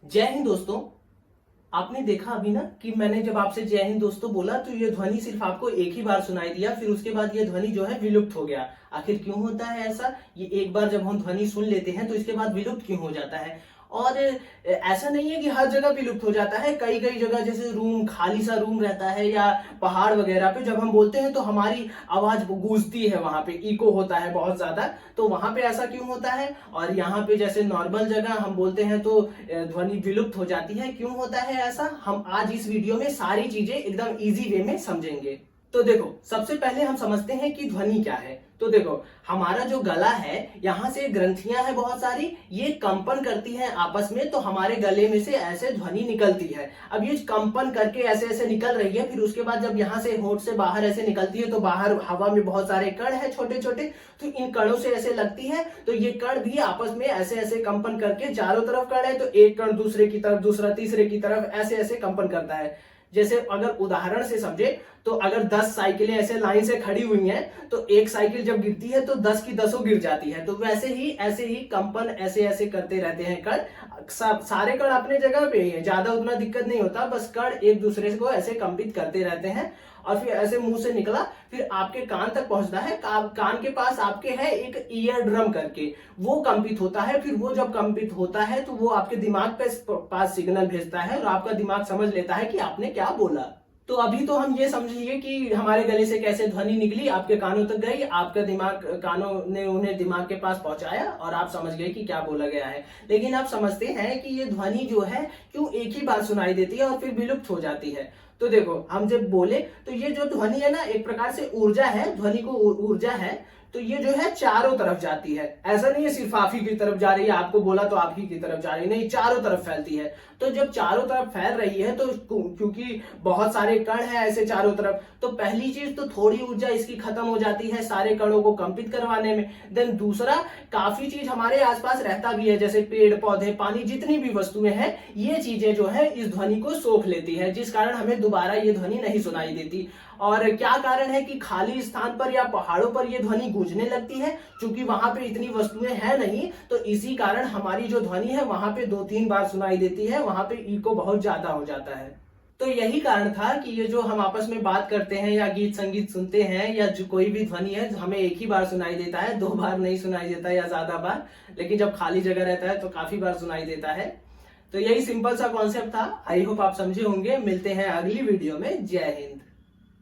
जय हिंद दोस्तों। आपने देखा अभी ना कि मैंने जब आपसे जय हिंद दोस्तों बोला तो ये ध्वनि सिर्फ आपको एक ही बार सुनाई दिया, फिर उसके बाद ये ध्वनि जो है विलुप्त हो गया। आखिर क्यों होता है ऐसा? ये एक बार जब हम ध्वनि सुन लेते हैं तो इसके बाद विलुप्त क्यों हो जाता है? और ऐसा नहीं है कि हर जगह विलुप्त हो जाता है। कई कई जगह जैसे रूम, खाली सा रूम रहता है या पहाड़ वगैरह पे जब हम बोलते हैं तो हमारी आवाज गूंजती है, वहां पे इको होता है बहुत ज्यादा। तो वहां पे ऐसा क्यों होता है? और यहाँ पे जैसे नॉर्मल जगह हम बोलते हैं तो ध्वनि विलुप्त हो जाती है, क्यों होता है ऐसा? हम आज इस वीडियो में सारी चीजें एकदम इजी वे में समझेंगे। तो देखो, सबसे पहले हम समझते हैं कि ध्वनि क्या है। तो देखो, हमारा जो गला है, यहाँ से ग्रंथियां हैं बहुत सारी, ये कंपन करती हैं आपस में, तो हमारे गले में से ऐसे ध्वनि निकलती है। अब ये कंपन करके ऐसे ऐसे निकल रही है, फिर उसके बाद जब यहाँ से होंठ से बाहर ऐसे निकलती है तो बाहर हवा में बहुत सारे कण है छोटे छोटे, तो इन कणों से ऐसे लगती है, तो ये कण भी आपस में ऐसे ऐसे कंपन करके, चारों तरफ कण है तो एक कण दूसरे की तरफ, दूसरा तीसरे की तरफ, ऐसे ऐसे कंपन करता है। जैसे अगर उदाहरण से समझे तो अगर 10 साइकिलें ऐसे लाइन से खड़ी हुई हैं तो एक साइकिल जब गिरती है तो 10 की 10 गिर जाती है। तो वैसे ही ऐसे ही कंपन ऐसे ऐसे करते रहते हैं कण। सारे कण अपने जगह पे ही है, ज्यादा उतना दिक्कत नहीं होता, बस कण एक दूसरे को ऐसे कंपित करते रहते हैं और फिर ऐसे मुंह से निकला फिर आपके कान तक पहुंचता है। कान के पास आपके है एक ईयर ड्रम करके, वो कंपित होता है। फिर वो जब कंपित होता है तो वो आपके दिमाग पे पास सिग्नल भेजता है और आपका दिमाग समझ लेता है कि आपने क्या बोला। तो अभी तो हम ये समझिए कि हमारे गले से कैसे ध्वनि निकली, आपके कानों तक गई, आपका दिमाग, कानों ने उन्हें दिमाग के पास पहुंचाया और आप समझ गए कि क्या बोला गया है। लेकिन आप समझते हैं कि ये ध्वनि जो है क्यों एक ही बार सुनाई देती है और फिर विलुप्त हो जाती है। तो देखो, हम जब बोले तो ये जो ध्वनि है ना, एक प्रकार से ऊर्जा है, ध्वनि को ऊर्जा है, तो ये जो है चारों तरफ जाती है। ऐसा नहीं है सिर्फ आप ही की तरफ जा रही है, आपको बोला तो आप ही की तरफ जा रही है, नहीं, चारों तरफ फैलती है। तो जब चारों तरफ फैल रही है तो क्योंकि बहुत सारे कण है ऐसे चारों तरफ, तो पहली चीज तो थोड़ी ऊर्जा इसकी खत्म हो जाती है सारे कणों को कंपित करवाने में। देन दूसरा, काफी चीज हमारे आसपास रहता भी है, जैसे पेड़ पौधे, पानी, जितनी भी वस्तुएं हैं, ये चीजें जो है इस ध्वनि को सोख लेती है, जिस कारण हमें दोबारा ये ध्वनि नहीं सुनाई देती। और क्या कारण है कि खाली स्थान पर या पहाड़ों पर ये ध्वनि गूंजने लगती है? क्योंकि वहां पे इतनी वस्तुएं हैं नहीं, तो इसी कारण हमारी जो ध्वनि है वहां पे 2-3 बार सुनाई देती है, वहां पे इको बहुत ज्यादा हो जाता है। तो यही कारण था कि ये जो हम आपस में बात करते हैं या गीत संगीत सुनते हैं या जो कोई भी ध्वनि है, हमें एक ही बार सुनाई देता है, 2 बार नहीं सुनाई देता या ज्यादा बार। लेकिन जब खाली जगह रहता है तो काफी बार सुनाई देता है। तो यही सिंपल सा कॉन्सेप्ट था। आई होप आप समझे होंगे। मिलते हैं अगली वीडियो में। जय हिंद।